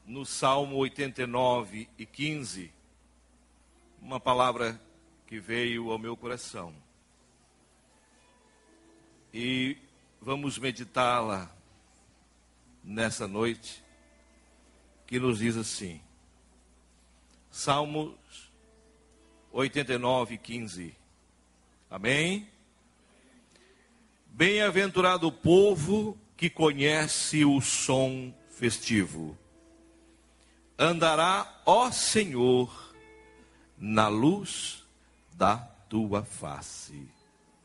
no Salmo 89 e 15, uma palavra que veio ao meu coração. E vamos meditá-la nessa noite, que nos diz assim, Salmos 89 e 15. Amém? Bem-aventurado o povo que conhece o som festivo. Andará, ó Senhor, na luz da tua face.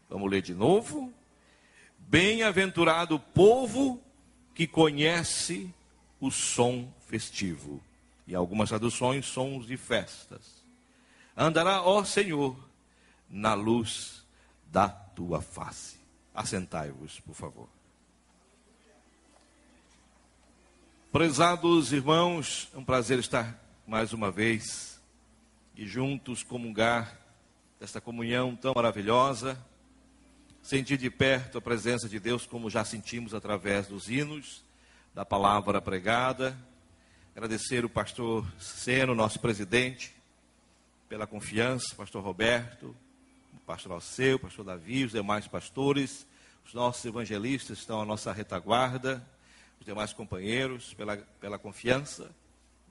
Vamos ler de novo? Bem-aventurado o povo que conhece o som festivo. E algumas traduções, sons de festas. Andará, ó Senhor, na luz da tua face. Assentai-vos, por favor. Prezados irmãos, é um prazer estar mais uma vez e juntos comungar desta comunhão tão maravilhosa, sentir de perto a presença de Deus como já sentimos através dos hinos, da palavra pregada. Agradecer o pastor Seno, nosso presidente, pela confiança, pastor Roberto, o pastor Alceu, o pastor Davi, os demais pastores, os nossos evangelistas estão à nossa retaguarda, os demais companheiros pela confiança.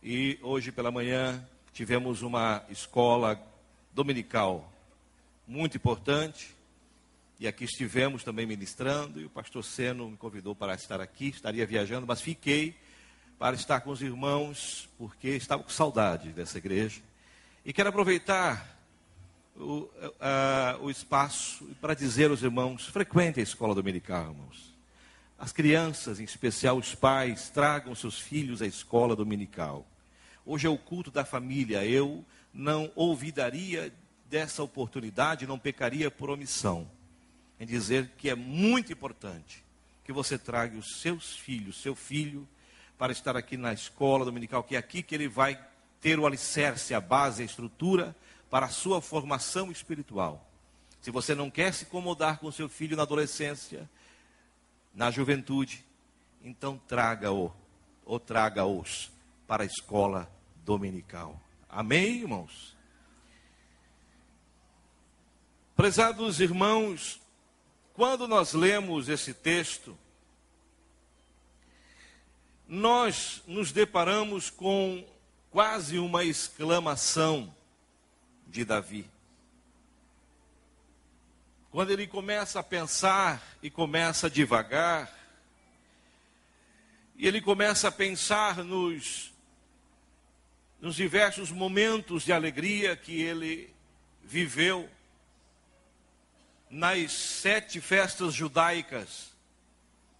E hoje pela manhã tivemos uma escola dominical muito importante, e aqui estivemos também ministrando, e o pastor Seno me convidou para estar aqui, estaria viajando, mas fiquei para estar com os irmãos, porque estava com saudade dessa igreja. E quero aproveitar o espaço para dizer aos irmãos, frequentem a escola dominical, irmãos. As crianças, em especial os pais, tragam seus filhos à escola dominical. Hoje é o culto da família, eu não olvidaria dessa oportunidade, não pecaria por omissão, em dizer que é muito importante que você traga os seus filhos, seu filho, para estar aqui na escola dominical, que é aqui que ele vai ter o alicerce, a base, a estrutura para a sua formação espiritual. Se você não quer se incomodar com seu filho na adolescência, na juventude, então traga-o ou traga-os para a escola dominical. Amém, irmãos? Prezados irmãos, quando nós lemos esse texto, nós nos deparamos com quase uma exclamação de Davi. Quando ele começa a pensar e começa a divagar, e ele começa a pensar nos diversos momentos de alegria que ele viveu nas 7 festas judaicas,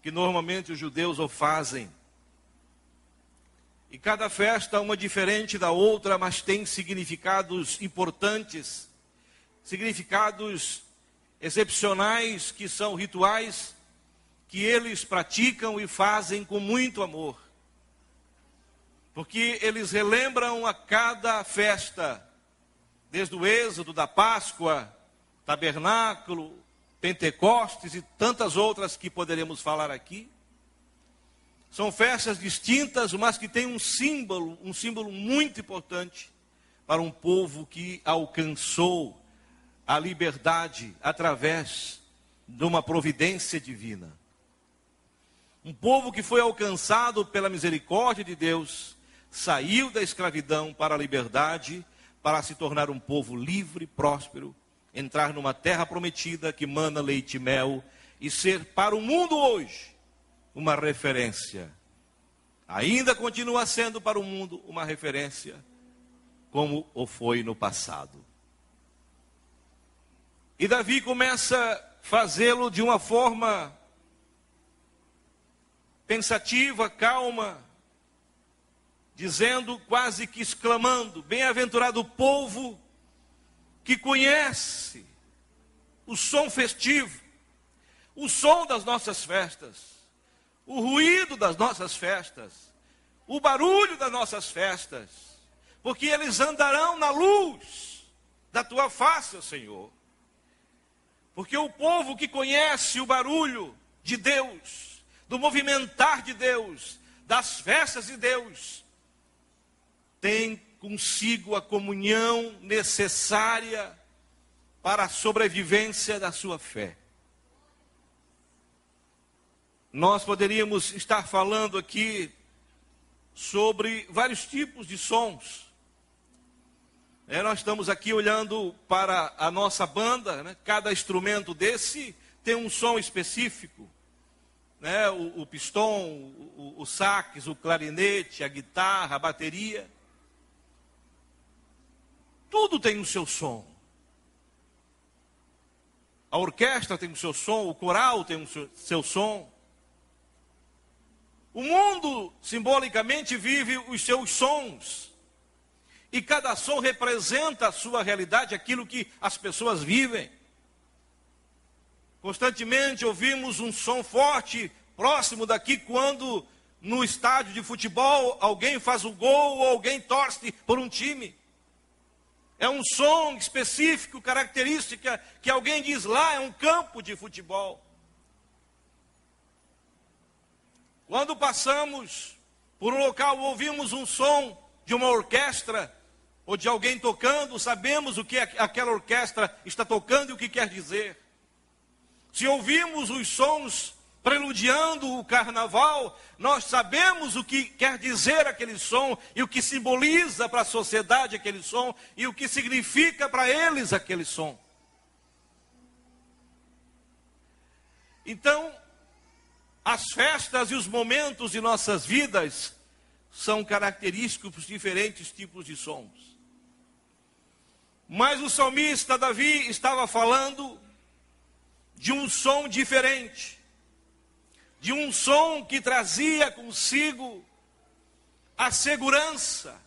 que normalmente os judeus o fazem. E cada festa é uma diferente da outra, mas tem significados importantes, significados excepcionais, que são rituais que eles praticam e fazem com muito amor. Porque eles relembram a cada festa, desde o Êxodo, da Páscoa, Tabernáculo, Pentecostes e tantas outras que poderemos falar aqui. São festas distintas, mas que têm um símbolo muito importante para um povo que alcançou a liberdade através de uma providência divina. Um povo que foi alcançado pela misericórdia de Deus, saiu da escravidão para a liberdade, para se tornar um povo livre, próspero, entrar numa terra prometida que mana leite e mel e ser para o mundo hoje uma referência. Ainda continua sendo para o mundo uma referência, como o foi no passado. E Davi começa a fazê-lo de uma forma pensativa, calma, dizendo, quase que exclamando, bem-aventurado o povo que conhece o som festivo, o som das nossas festas, o ruído das nossas festas, o barulho das nossas festas, porque eles andarão na luz da tua face, ó Senhor. Porque o povo que conhece o barulho de Deus, do movimentar de Deus, das festas de Deus, tem consigo a comunhão necessária para a sobrevivência da sua fé. Nós poderíamos estar falando aqui sobre vários tipos de sons. Nós estamos aqui olhando para a nossa banda, né? Cada instrumento desse tem um som específico. Né? O pistão, o sax, o clarinete, a guitarra, a bateria. Tudo tem o seu som. A orquestra tem o seu som, o coral tem o seu som. O mundo, simbolicamente, vive os seus sons. E cada som representa a sua realidade, aquilo que as pessoas vivem. Constantemente ouvimos um som forte, próximo daqui, quando no estádio de futebol alguém faz o gol ou alguém torce por um time. É um som específico, característica, que alguém diz lá, é um campo de futebol. Quando passamos por um local, ouvimos um som de uma orquestra, ou de alguém tocando, sabemos o que aquela orquestra está tocando e o que quer dizer. Se ouvimos os sons preludiando o carnaval, nós sabemos o que quer dizer aquele som e o que simboliza para a sociedade aquele som e o que significa para eles aquele som. Então, as festas e os momentos de nossas vidas são característicos por diferentes tipos de sons. Mas o salmista Davi estava falando de um som diferente, de um som que trazia consigo a segurança,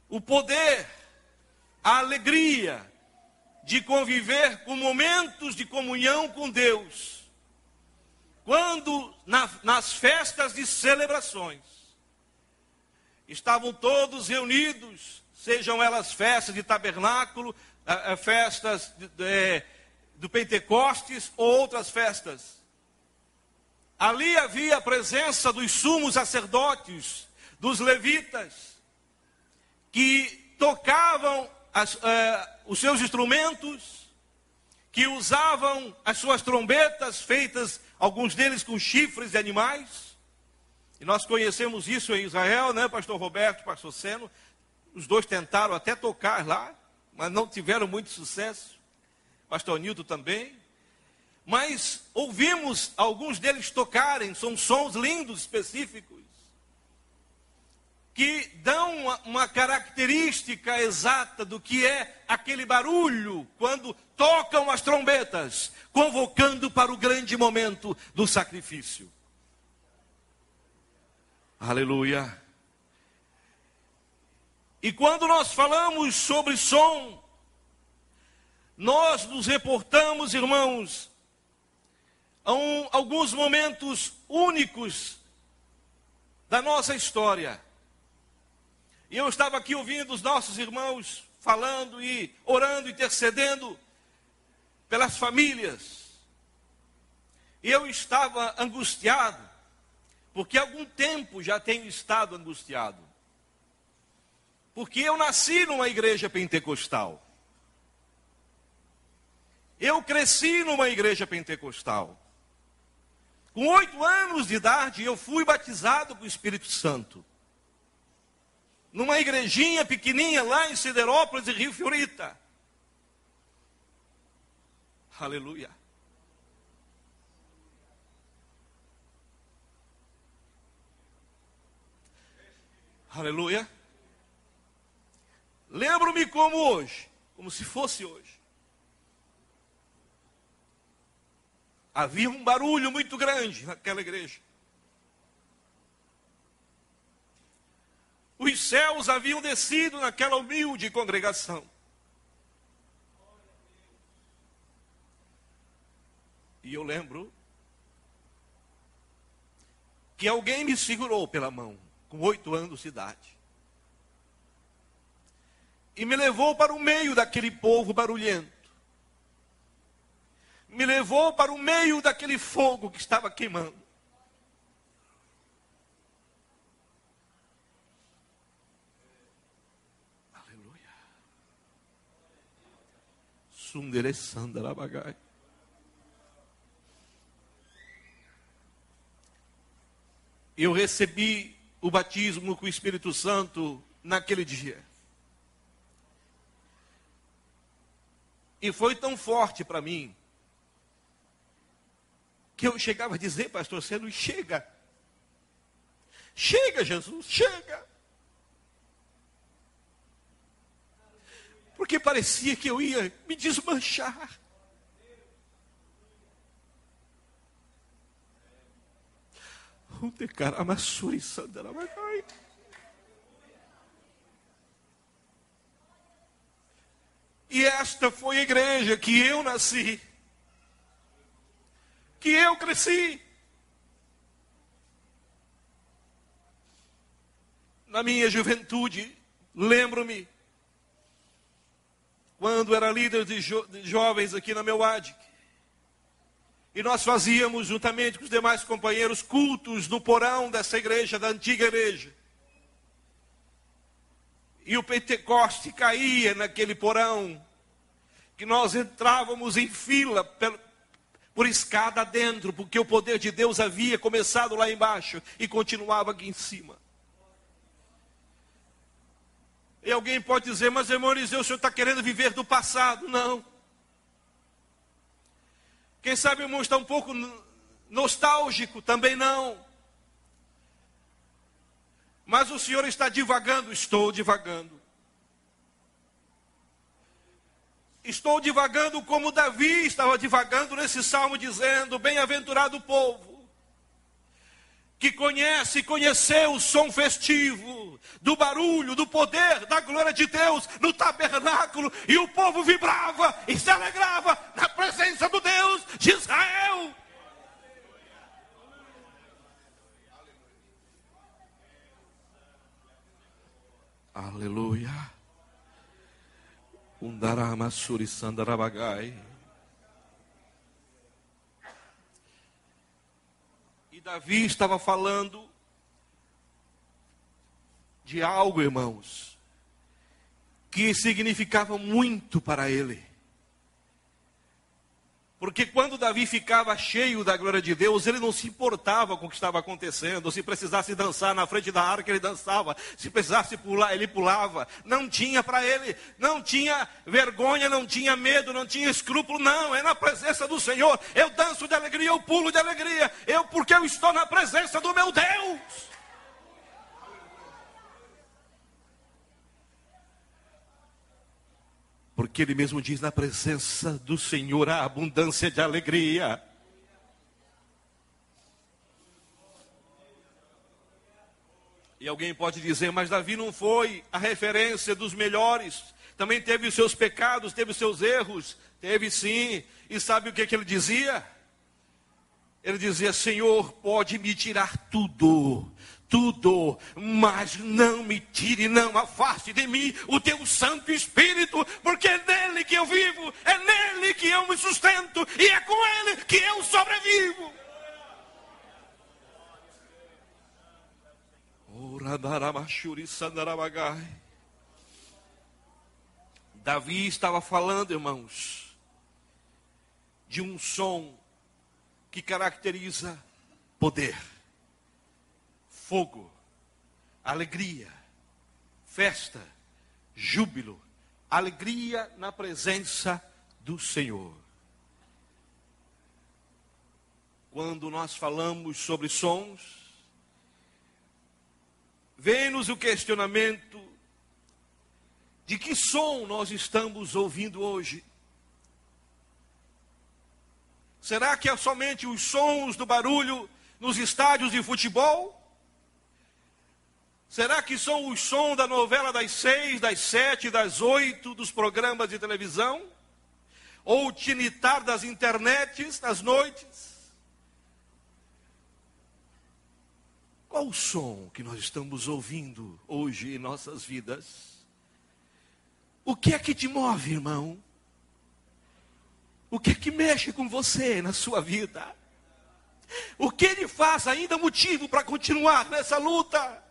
o poder, a alegria de conviver com momentos de comunhão com Deus. Quando nas festas de celebrações estavam todos reunidos, sejam elas festas de tabernáculo, festas do Pentecostes ou outras festas. Ali havia a presença dos sumos sacerdotes, dos levitas, que tocavam os seus instrumentos, que usavam as suas trombetas, feitas, alguns deles com chifres de animais. E nós conhecemos isso em Israel, né, pastor Roberto, pastor Seno. Os dois tentaram até tocar lá, mas não tiveram muito sucesso. Pastor Nilton também. Mas ouvimos alguns deles tocarem, são sons lindos, específicos, que dão uma característica exata do que é aquele barulho quando tocam as trombetas, convocando para o grande momento do sacrifício. Aleluia. E quando nós falamos sobre som, nós nos reportamos, irmãos, a alguns momentos únicos da nossa história. E eu estava aqui ouvindo os nossos irmãos falando e orando, intercedendo pelas famílias. E eu estava angustiado, porque há algum tempo já tenho estado angustiado. Porque eu nasci numa igreja pentecostal. Eu cresci numa igreja pentecostal. Com 8 anos de idade, eu fui batizado com o Espírito Santo. Numa igrejinha pequenininha lá em Siderópolis e Rio Fiorita. Aleluia. Aleluia. Lembro-me como hoje, como se fosse hoje. Havia um barulho muito grande naquela igreja. Os céus haviam descido naquela humilde congregação. E eu lembro que alguém me segurou pela mão, com 8 anos de idade. E me levou para o meio daquele povo barulhento. Me levou para o meio daquele fogo que estava queimando. Sundereçandarabagai. Eu recebi o batismo com o Espírito Santo naquele dia. E foi tão forte para mim, que eu chegava a dizer, pastor Célio, chega. Chega, Jesus, chega. Porque parecia que eu ia me desmanchar. E esta foi a igreja que eu nasci, que eu cresci. Na minha juventude, lembro-me, quando era líder de jovens aqui na Meuad, e nós fazíamos, juntamente com os demais companheiros, cultos no porão dessa igreja, da antiga igreja. E o Pentecoste caía naquele porão, que nós entrávamos em fila por escada dentro, porque o poder de Deus havia começado lá embaixo e continuava aqui em cima. E alguém pode dizer, mas irmão Eliseu, o senhor está querendo viver do passado? Não. Quem sabe o irmão está um pouco nostálgico? Também não. Mas o senhor está divagando? Estou divagando. Estou divagando como Davi estava divagando nesse salmo, dizendo, bem-aventurado o povo que conhece e conheceu o som festivo, do barulho, do poder, da glória de Deus no tabernáculo, e o povo vibrava e se alegrava na presença do Deus de Israel. Aleluia. Undaramassuri Sandarabagai. Davi estava falando de algo, irmãos, que significava muito para ele. Porque quando Davi ficava cheio da glória de Deus, ele não se importava com o que estava acontecendo. Se precisasse dançar na frente da arca, ele dançava. Se precisasse pular, ele pulava. Não tinha para ele, não tinha vergonha, não tinha medo, não tinha escrúpulo. Não, é na presença do Senhor. Eu danço de alegria, eu pulo de alegria. Porque eu estou na presença do meu Deus. Porque ele mesmo diz, na presença do Senhor há abundância de alegria. E alguém pode dizer, mas Davi não foi a referência dos melhores. Também teve os seus pecados, teve os seus erros. Teve sim. E sabe o que ele dizia? Ele dizia, Senhor, pode me tirar tudo, mas não me tire, não afaste de mim o teu Santo Espírito, porque é nele que eu vivo, é nele que eu me sustento, e é com ele que eu sobrevivo. Davi estava falando, irmãos, de um som que caracteriza poder, fogo, alegria, festa, júbilo, alegria na presença do Senhor. Quando nós falamos sobre sons, vem-nos o questionamento de que som nós estamos ouvindo hoje. Será que é somente os sons do barulho nos estádios de futebol? Será que são os sons da novela das 6, das 7, das 8, dos programas de televisão? Ou o tinitar das internets nas noites? Qual o som que nós estamos ouvindo hoje em nossas vidas? O que é que te move, irmão? O que é que mexe com você na sua vida? O que lhe faz ainda motivo para continuar nessa luta?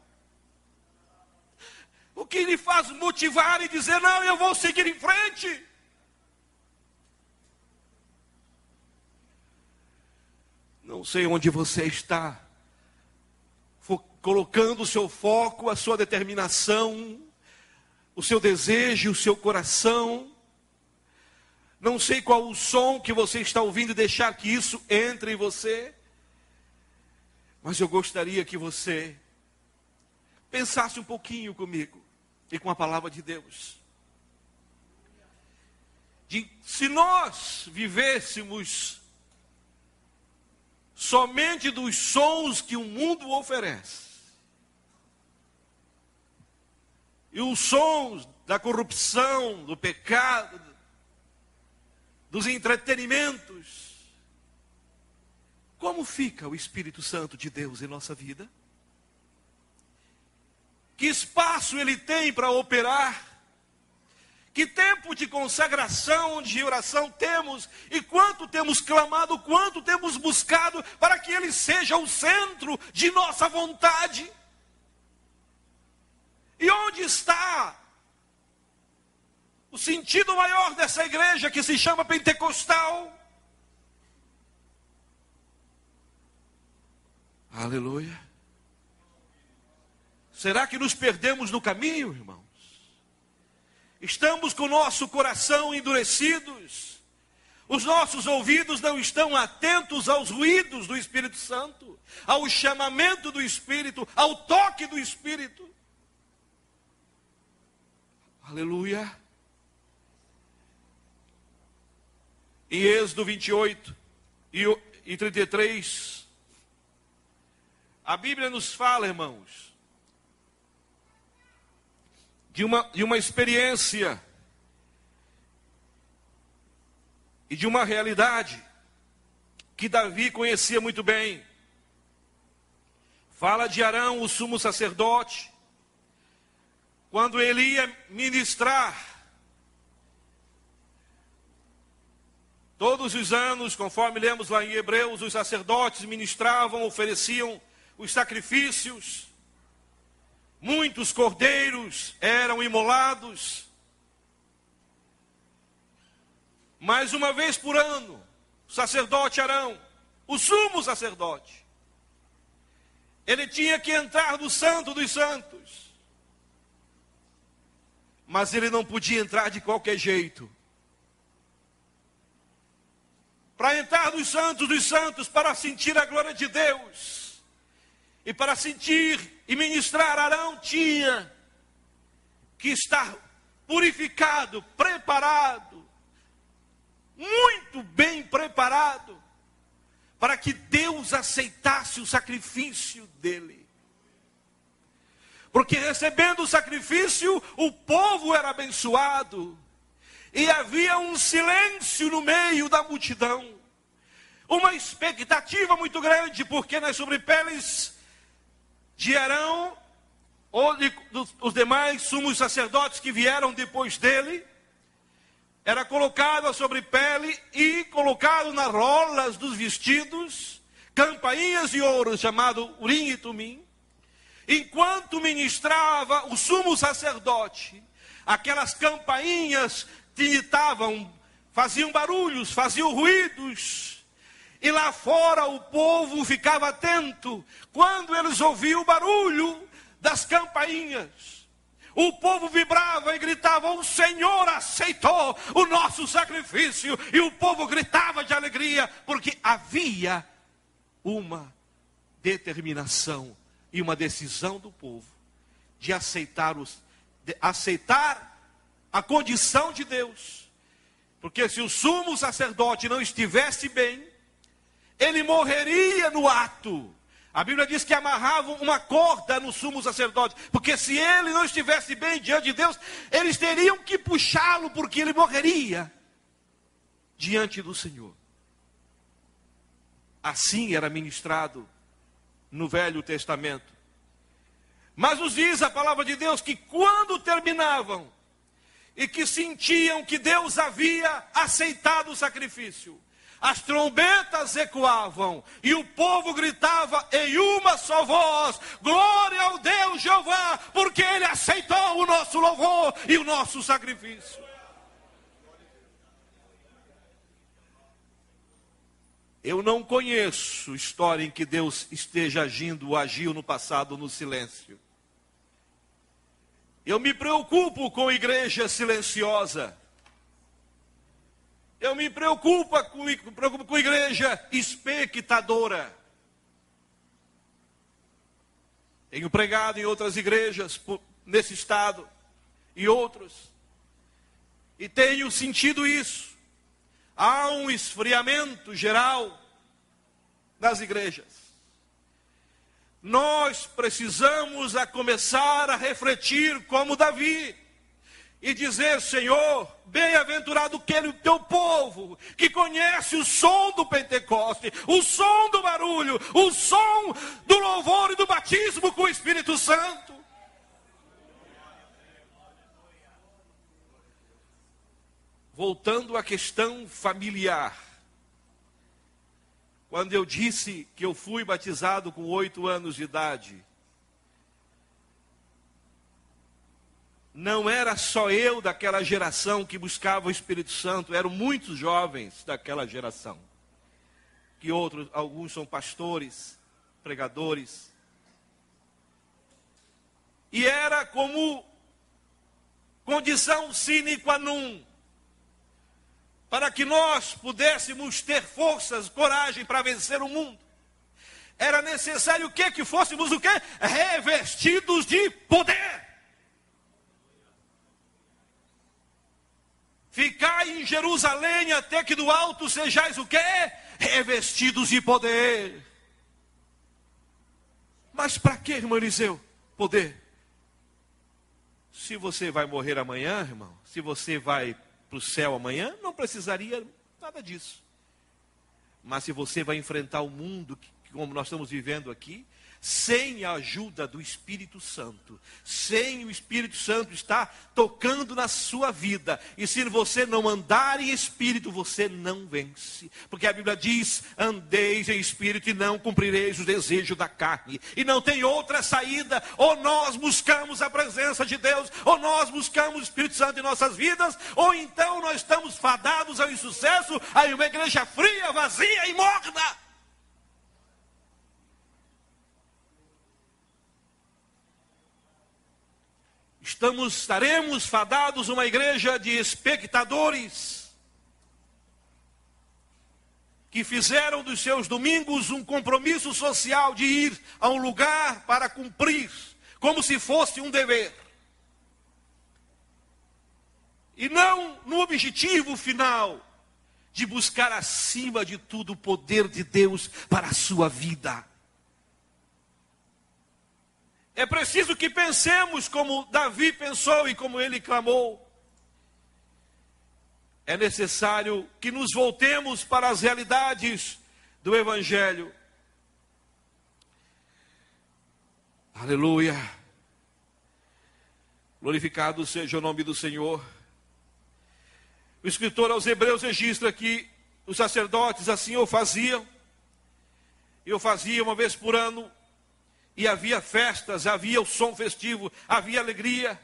O que lhe faz motivar e dizer, não, eu vou seguir em frente? Não sei onde você está colocando o seu foco, a sua determinação, o seu desejo, o seu coração. Não sei qual o som que você está ouvindo e deixar que isso entre em você. Mas eu gostaria que você pensasse um pouquinho comigo e com a palavra de Deus. Se nós vivêssemos somente dos sons que o mundo oferece, e os sons da corrupção, do pecado, dos entretenimentos, como fica o Espírito Santo de Deus em nossa vida? Que espaço ele tem para operar? Que tempo de consagração, de oração temos? E quanto temos clamado, quanto temos buscado para que ele seja o centro de nossa vontade? E onde está o sentido maior dessa igreja que se chama pentecostal? Aleluia. Será que nos perdemos no caminho, irmãos? Estamos com o nosso coração endurecidos. Os nossos ouvidos não estão atentos aos ruídos do Espírito Santo, ao chamamento do Espírito, ao toque do Espírito. Aleluia. Em Êxodo 28 e 33, a Bíblia nos fala, irmãos, de uma experiência e de uma realidade que Davi conhecia muito bem. Fala de Arão, o sumo sacerdote, quando ele ia ministrar. Todos os anos, conforme lemos lá em Hebreus, os sacerdotes ministravam, ofereciam os sacrifícios. Muitos cordeiros eram imolados. Mais uma vez por ano, o sacerdote Arão, o sumo sacerdote, ele tinha que entrar no Santo dos Santos. Mas ele não podia entrar de qualquer jeito. Para entrar nos Santos dos Santos, para sentir a glória de Deus, e para sentir e ministrar, Arão tinha que estar purificado, preparado, muito bem preparado, para que Deus aceitasse o sacrifício dele. Porque recebendo o sacrifício, o povo era abençoado. E havia um silêncio no meio da multidão. Uma expectativa muito grande, porque nas sobrepeles de Arão, ou dos demais sumos sacerdotes que vieram depois dele, era colocado a sobrepele e colocado nas rolas dos vestidos, campainhas de ouro, chamado Urim e Tumim. Enquanto ministrava o sumo sacerdote, aquelas campainhas tinitavam, faziam barulhos, faziam ruídos. E lá fora o povo ficava atento quando eles ouviam o barulho das campainhas. O povo vibrava e gritava: o Senhor aceitou o nosso sacrifício. E o povo gritava de alegria, porque havia uma determinação e uma decisão do povo de aceitar a condição de Deus. Porque se o sumo sacerdote não estivesse bem, ele morreria no ato. A Bíblia diz que amarravam uma corda no sumo sacerdote, porque se ele não estivesse bem diante de Deus, eles teriam que puxá-lo, porque ele morreria diante do Senhor. Assim era ministrado no Velho Testamento. Mas nos diz a palavra de Deus que quando terminavam e que sentiam que Deus havia aceitado o sacrifício, as trombetas ecoavam e o povo gritava em uma só voz: glória ao Deus Jeová, porque Ele aceitou o nosso louvor e o nosso sacrifício. Eu não conheço história em que Deus esteja agindo ou agiu no passado no silêncio. Eu me preocupo com igreja silenciosa. Eu me preocupo com igreja expectadora. Tenho pregado em outras igrejas nesse estado e outros. E tenho sentido isso. Há um esfriamento geral nas igrejas. Nós precisamos começar a refletir como Davi e dizer: Senhor, bem-aventurado aquele teu povo que conhece o som do Pentecoste, o som do barulho, o som do louvor e do batismo com o Espírito Santo. Voltando à questão familiar. Quando eu disse que eu fui batizado com 8 anos de idade, não era só eu daquela geração que buscava o Espírito Santo, eram muitos jovens daquela geração. Que outros, alguns são pastores, pregadores. E era como condição sine qua non, para que nós pudéssemos ter forças, coragem para vencer o mundo. Era necessário o quê? Que fôssemos o quê? Revestidos de poder. Ficai em Jerusalém até que do alto sejais o quê? Revestidos de poder. Mas para que, irmão Eliseu? Poder. Se você vai morrer amanhã, irmão, se você vai para o céu amanhã, não precisaria nada disso. Mas se você vai enfrentar o mundo como nós estamos vivendo aqui, sem a ajuda do Espírito Santo, sem o Espírito Santo estar tocando na sua vida, e se você não andar em Espírito, você não vence, porque a Bíblia diz: andeis em Espírito e não cumprireis o desejo da carne, e não tem outra saída. Ou nós buscamos a presença de Deus, ou nós buscamos o Espírito Santo em nossas vidas, ou então nós estamos fadados ao insucesso, a uma igreja fria, vazia e morna. Estaremos fadados a uma igreja de espectadores, que fizeram dos seus domingos um compromisso social de ir a um lugar para cumprir, como se fosse um dever. E não no objetivo final, de buscar acima de tudo o poder de Deus para a sua vida. É preciso que pensemos como Davi pensou e como ele clamou. É necessário que nos voltemos para as realidades do Evangelho. Aleluia. Glorificado seja o nome do Senhor. O escritor aos Hebreus registra que os sacerdotes assim o faziam. Eu fazia uma vez por ano. E havia festas, havia o som festivo, havia alegria.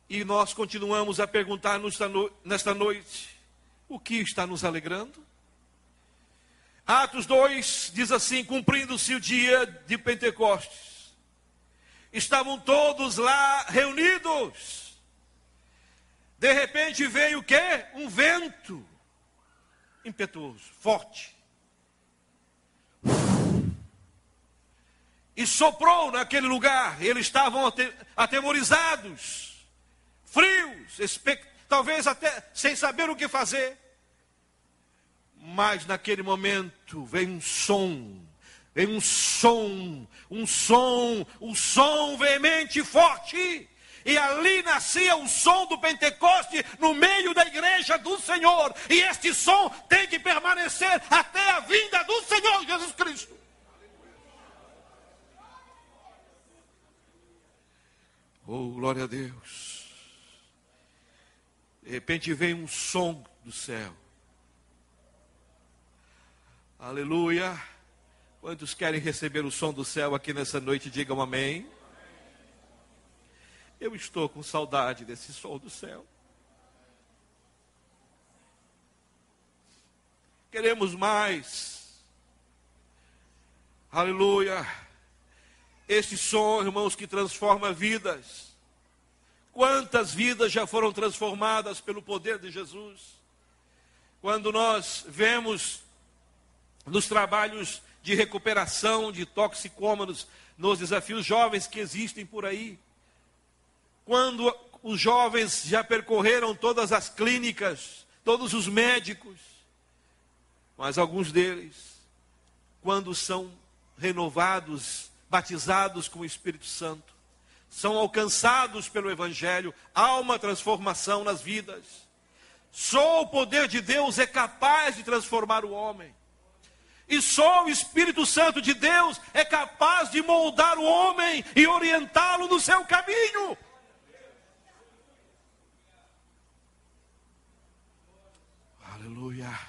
E nós continuamos a perguntar-nos nesta noite: o que está nos alegrando? Atos 2 diz assim: cumprindo-se o dia de Pentecostes, estavam todos lá reunidos. De repente veio o quê? Um vento impetuoso, forte. E soprou naquele lugar. Eles estavam atemorizados, frios, talvez até sem saber o que fazer. Mas naquele momento veio um som veemente e forte. E ali nascia o som do Pentecoste no meio da igreja do Senhor. E este som tem que permanecer até a vinda do Senhor Jesus Cristo. Oh, glória a Deus. De repente vem um som do céu. Aleluia. Quantos querem receber o som do céu aqui nessa noite? Digam amém. Eu estou com saudade desse som do céu. Queremos mais. Aleluia. Este som, irmãos, que transforma vidas. Quantas vidas já foram transformadas pelo poder de Jesus? Quando nós vemos nos trabalhos de recuperação de toxicômanos, nos desafios jovens que existem por aí, quando os jovens já percorreram todas as clínicas, todos os médicos, mas alguns deles, quando são renovados, batizados com o Espírito Santo, são alcançados pelo Evangelho, há uma transformação nas vidas. Só o poder de Deus é capaz de transformar o homem. E só o Espírito Santo de Deus é capaz de moldar o homem e orientá-lo no seu caminho. Aleluia.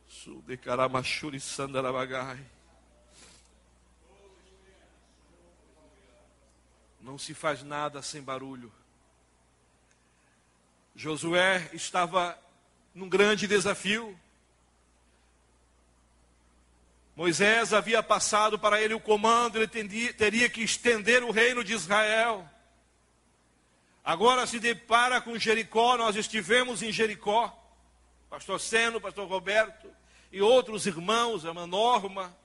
Sudecaramachuri sandarabagai. Não se faz nada sem barulho. Josué estava num grande desafio. Moisés havia passado para ele o comando, ele teria que estender o reino de Israel. Agora se depara com Jericó, nós estivemos em Jericó, pastor Seno, pastor Roberto e outros irmãos, a irmã Norma.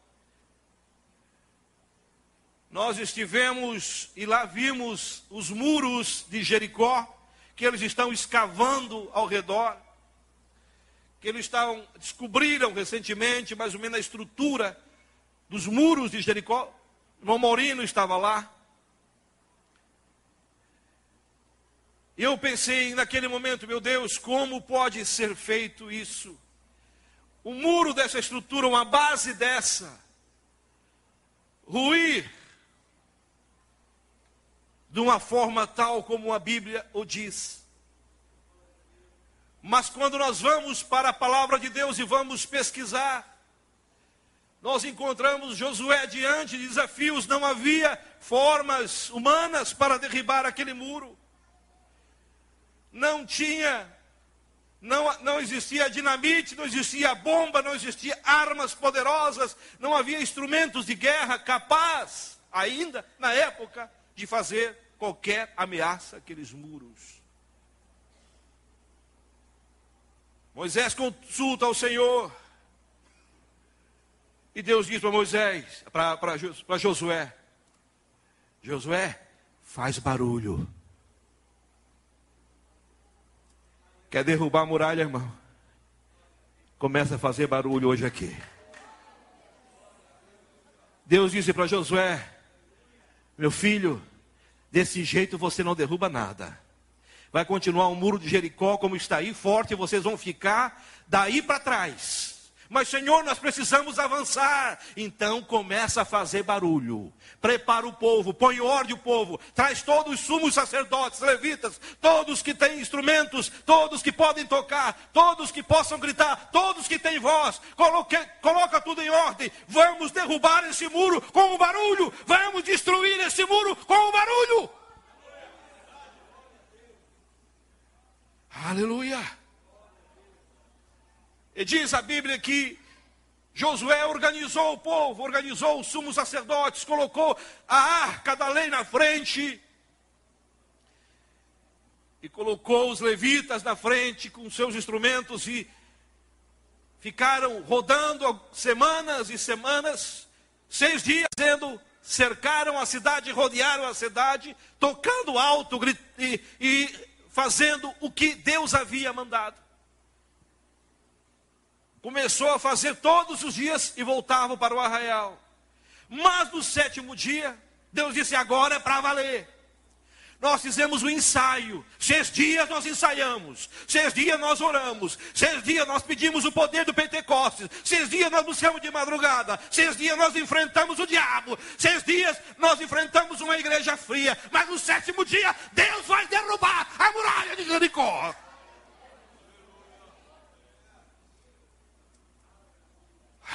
Nós estivemos e lá vimos os muros de Jericó, que eles estão escavando ao redor, que eles descobriram recentemente mais ou menos a estrutura dos muros de Jericó. O irmão Maurino estava lá. E eu pensei naquele momento, meu Deus, como pode ser feito isso? O muro dessa estrutura, uma base dessa, ruir de uma forma tal como a Bíblia o diz. Mas quando nós vamos para a palavra de Deus e vamos pesquisar, nós encontramos Josué diante de desafios. Não havia formas humanas para derribar aquele muro. Não existia dinamite, não existia bomba, não existia armas poderosas, não havia instrumentos de guerra capaz, ainda na época, de fazer qualquer ameaça àqueles muros. Moisés consulta ao Senhor. E Deus diz para Moisés, para Josué: Josué, faz barulho. Quer derrubar a muralha, irmão? Começa a fazer barulho hoje aqui. Deus disse para Josué: meu filho, desse jeito você não derruba nada. Vai continuar o muro de Jericó como está aí, forte, e vocês vão ficar daí para trás. Mas, Senhor, nós precisamos avançar. Então começa a fazer barulho. Prepara o povo, põe ordem o povo. Traz todos os sumos sacerdotes, levitas, todos que têm instrumentos, todos que podem tocar, todos que possam gritar, todos que têm voz. Coloca tudo em ordem. Vamos derrubar esse muro com o barulho. Vamos destruir esse muro com o barulho. Aleluia. E diz a Bíblia que Josué organizou o povo, organizou os sumos sacerdotes, colocou a arca da lei na frente e colocou os levitas na frente com seus instrumentos e ficaram rodando semanas e semanas, 6 dias, cercaram a cidade, rodearam a cidade, tocando alto e fazendo o que Deus havia mandado. Começou a fazer todos os dias e voltavam para o arraial. Mas no 7º dia, Deus disse: agora é para valer. Nós fizemos um ensaio. 6 dias nós ensaiamos. 6 dias nós oramos. 6 dias nós pedimos o poder do Pentecostes. 6 dias nós buscamos de madrugada. 6 dias nós enfrentamos o diabo. 6 dias nós enfrentamos uma igreja fria. Mas no 7º dia, Deus vai derrubar a muralha de Jericó.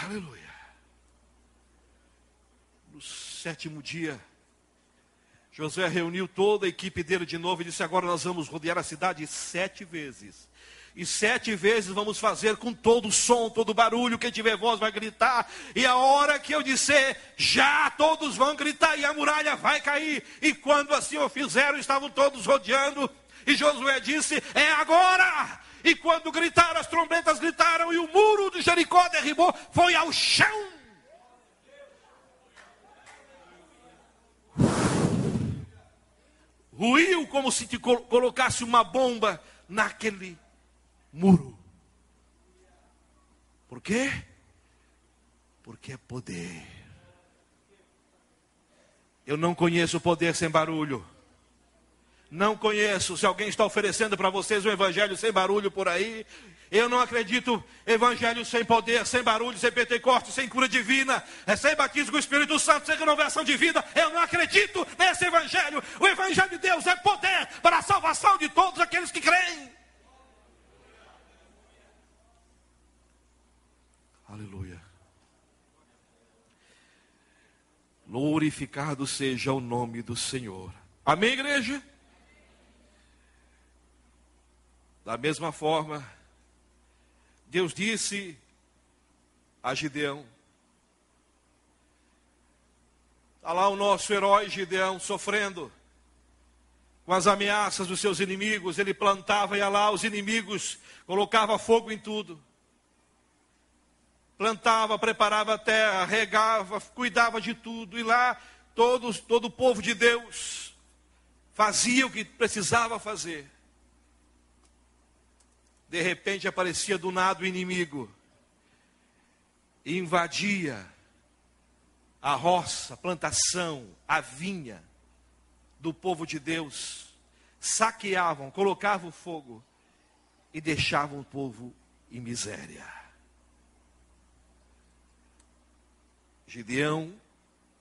Aleluia. No 7º dia, Josué reuniu toda a equipe dele de novo e disse: agora nós vamos rodear a cidade 7 vezes. E 7 vezes vamos fazer com todo o som, todo o barulho. Quem tiver voz vai gritar. E a hora que eu disser já, todos vão gritar e a muralha vai cair. E quando assim o fizeram, estavam todos rodeando. E Josué disse: é agora! E quando gritaram, as trombetas gritaram e o muro de Jericó derribou, foi ao chão. Ruiu como se te colocasse uma bomba naquele muro. Por quê? Porque é poder. Eu não conheço poder sem barulho. Não conheço. Se alguém está oferecendo para vocês um evangelho sem barulho por aí, eu não acredito. Evangelho sem poder, sem barulho, sem Pentecostes, sem cura divina, sem batismo com o Espírito Santo, sem renovação de vida. Eu não acredito nesse evangelho. O evangelho de Deus é poder para a salvação de todos aqueles que creem. Aleluia. Glorificado seja o nome do Senhor. Amém, igreja? Da mesma forma, Deus disse a Gideão. Está lá o nosso herói Gideão sofrendo com as ameaças dos seus inimigos. Ele plantava, ia lá, os inimigos, colocava fogo em tudo. Plantava, preparava a terra, regava, cuidava de tudo. E lá todo o povo de Deus fazia o que precisava fazer. De repente aparecia do nada o inimigo e invadia a roça, a plantação, a vinha do povo de Deus. Saqueavam, colocavam fogo e deixavam o povo em miséria. Gideão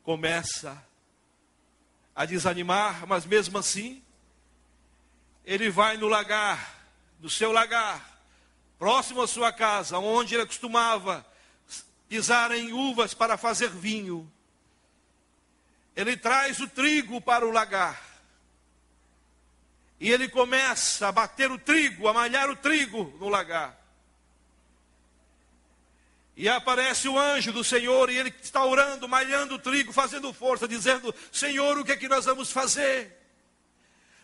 começa a desanimar, mas mesmo assim ele vai no lagar, do seu lagar, próximo à sua casa, onde ele costumava pisar em uvas para fazer vinho. Ele traz o trigo para o lagar. E ele começa a bater o trigo, a malhar o trigo no lagar. E aparece o anjo do Senhor e ele está orando, malhando o trigo, fazendo força, dizendo: Senhor, o que é que nós vamos fazer?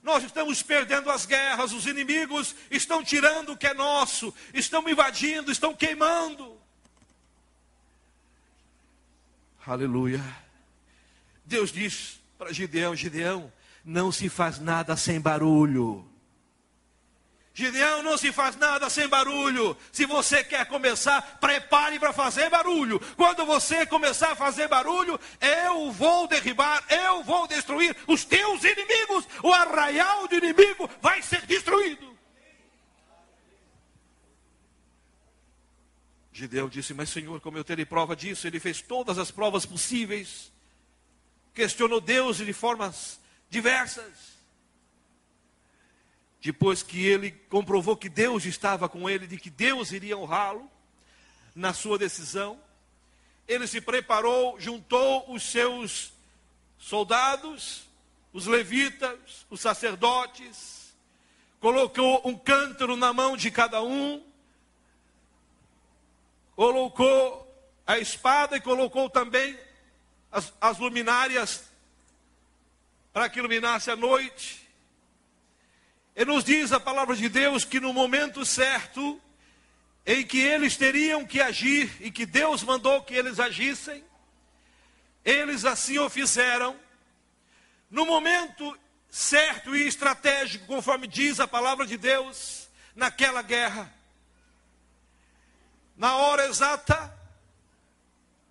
Nós estamos perdendo as guerras, os inimigos estão tirando o que é nosso, estão invadindo, estão queimando. Aleluia. Deus diz para Gideão: Gideão, não se faz nada sem barulho. Gideão, não se faz nada sem barulho. Se você quer começar, prepare para fazer barulho. Quando você começar a fazer barulho, eu vou derribar, eu vou destruir os teus inimigos. O arraial do inimigo vai ser destruído. Gideão disse: mas Senhor, como eu terei prova disso? Ele fez todas as provas possíveis. Questionou Deus de formas diversas. Depois que ele comprovou que Deus estava com ele, de que Deus iria honrá-lo na sua decisão, ele se preparou, juntou os seus soldados, os levitas, os sacerdotes, colocou um cântaro na mão de cada um, colocou a espada e colocou também as luminárias para que iluminasse a noite. E nos diz a palavra de Deus que no momento certo em que eles teriam que agir e que Deus mandou que eles agissem, eles assim o fizeram. No momento certo e estratégico, conforme diz a palavra de Deus, naquela guerra, na hora exata,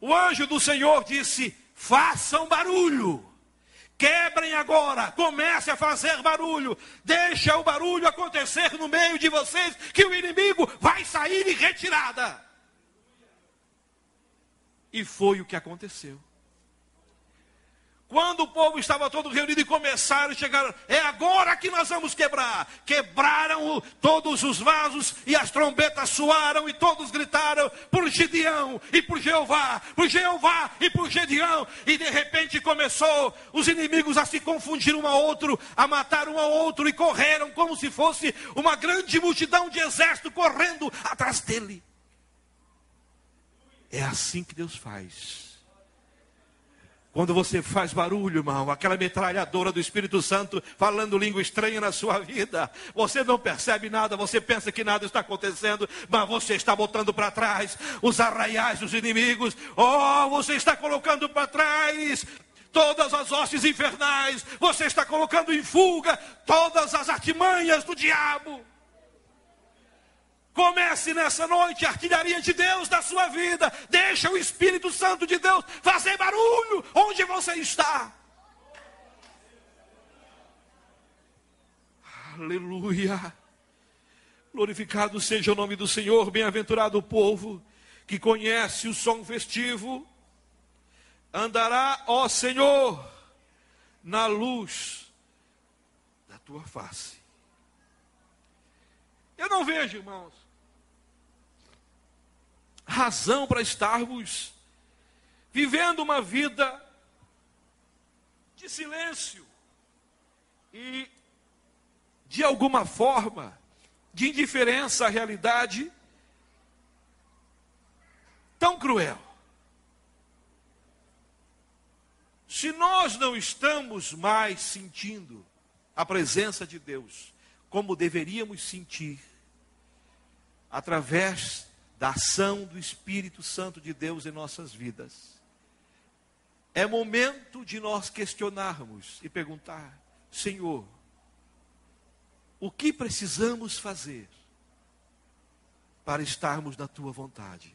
o anjo do Senhor disse: façam barulho. Quebrem agora, comece a fazer barulho, deixa o barulho acontecer no meio de vocês, que o inimigo vai sair em retirada. E foi o que aconteceu. Quando o povo estava todo reunido e começaram a chegar, é agora que nós vamos quebrar. Quebraram todos os vasos e as trombetas soaram e todos gritaram por Gideão e por Jeová e por Gideão. E de repente começou os inimigos a se confundir um ao outro, a matar um ao outro e correram como se fosse uma grande multidão de exército correndo atrás dele. É assim que Deus faz. Quando você faz barulho, irmão, aquela metralhadora do Espírito Santo falando língua estranha na sua vida, você não percebe nada, você pensa que nada está acontecendo, mas você está botando para trás os arraiais dos inimigos. Oh, você está colocando para trás todas as hostes infernais, você está colocando em fuga todas as artimanhas do diabo. Comece nessa noite a artilharia de Deus na sua vida. Deixa o Espírito Santo de Deus fazer barulho onde você está. Aleluia. Glorificado seja o nome do Senhor. Bem-aventurado o povo que conhece o som festivo. Andará, ó Senhor, na luz da tua face. Eu não vejo, irmãos, razão para estarmos vivendo uma vida de silêncio e, de alguma forma, de indiferença à realidade tão cruel. Se nós não estamos mais sentindo a presença de Deus como deveríamos sentir, através da ação do Espírito Santo de Deus em nossas vidas, é momento de nós questionarmos e perguntar: Senhor, o que precisamos fazer para estarmos na tua vontade?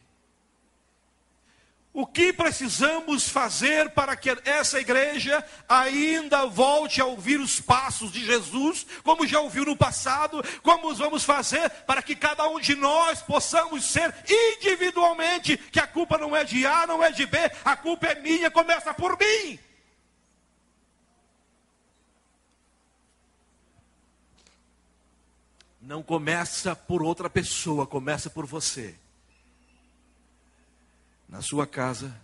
O que precisamos fazer para que essa igreja ainda volte a ouvir os passos de Jesus, como já ouviu no passado? Como vamos fazer para que cada um de nós possamos ser individualmente, que a culpa não é de A, não é de B, a culpa é minha, começa por mim. Não começa por outra pessoa, começa por você. Na sua casa,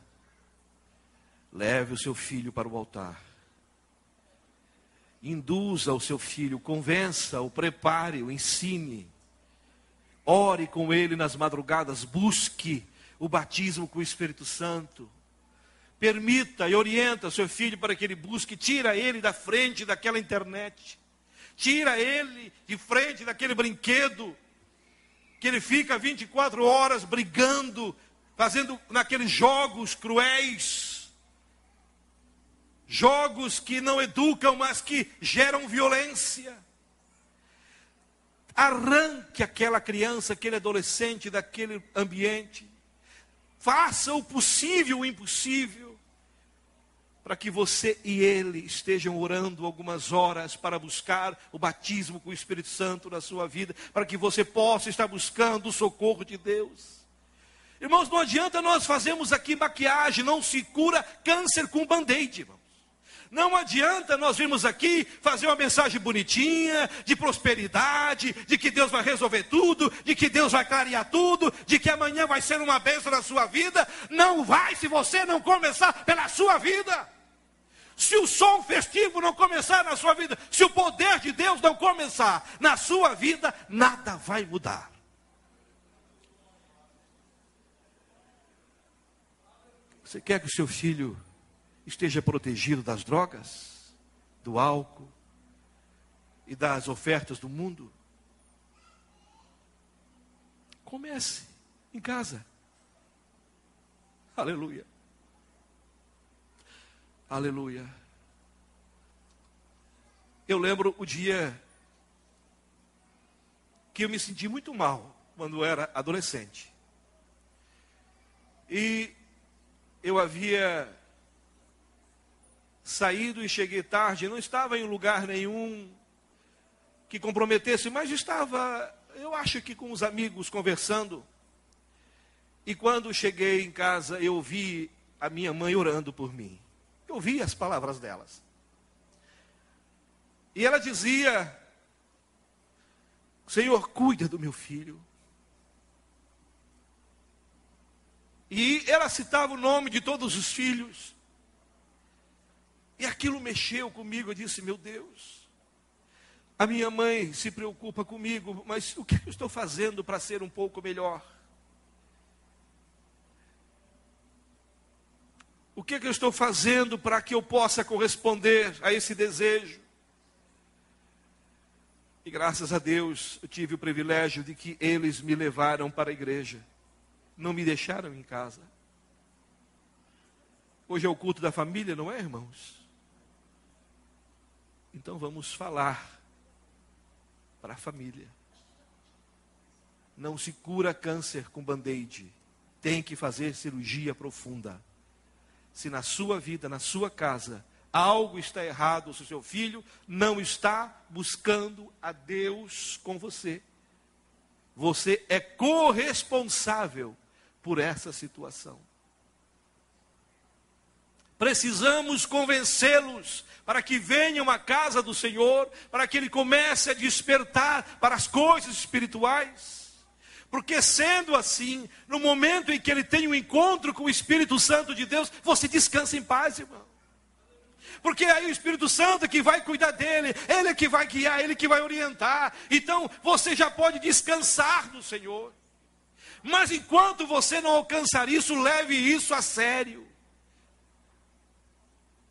leve o seu filho para o altar. Induza o seu filho, convença-o, prepare-o, ensine. Ore com ele nas madrugadas, busque o batismo com o Espírito Santo. Permita e orienta o seu filho para que ele busque, tira ele da frente daquela internet. Tira ele de frente daquele brinquedo, que ele fica 24 horas brigando, fazendo naqueles jogos cruéis, jogos que não educam, mas que geram violência. Arranque aquela criança, aquele adolescente daquele ambiente. Faça o possível o impossível, para que você e ele estejam orando algumas horas para buscar o batismo com o Espírito Santo na sua vida, para que você possa estar buscando o socorro de Deus. Irmãos, não adianta nós fazermos aqui maquiagem, não se cura câncer com band-aid, irmãos. Não adianta nós virmos aqui fazer uma mensagem bonitinha, de prosperidade, de que Deus vai resolver tudo, de que Deus vai clarear tudo, de que amanhã vai ser uma bênção na sua vida. Não vai se você não começar pela sua vida. Se o som festivo não começar na sua vida, se o poder de Deus não começar na sua vida, nada vai mudar. Você quer que o seu filho esteja protegido das drogas, do álcool e das ofertas do mundo? Comece em casa. Aleluia. Aleluia. Eu lembro o dia que eu me senti muito mal quando eu era adolescente. E eu havia saído e cheguei tarde, não estava em lugar nenhum que comprometesse, mas estava, eu acho que com os amigos conversando. E quando cheguei em casa, eu vi a minha mãe orando por mim. Eu ouvia as palavras delas. E ela dizia: Senhor, cuida do meu filho. E ela citava o nome de todos os filhos. E aquilo mexeu comigo. Eu disse: meu Deus, a minha mãe se preocupa comigo, mas o que eu estou fazendo para ser um pouco melhor? O que eu estou fazendo para que eu possa corresponder a esse desejo? E graças a Deus, eu tive o privilégio de que eles me levaram para a igreja. Não me deixaram em casa. Hoje é o culto da família, não é, irmãos? Então vamos falar para a família. Não se cura câncer com band-aid. Tem que fazer cirurgia profunda. Se na sua vida, na sua casa, algo está errado, se o seu filho não está buscando a Deus com você, você é corresponsável por essa situação. Precisamos convencê-los para que venham à casa do Senhor, para que ele comece a despertar para as coisas espirituais. Porque sendo assim, no momento em que ele tem um encontro com o Espírito Santo de Deus, você descansa em paz, irmão. Porque aí o Espírito Santo é que vai cuidar dele, ele é que vai guiar, ele é que vai orientar. Então você já pode descansar no Senhor. Mas enquanto você não alcançar isso, leve isso a sério.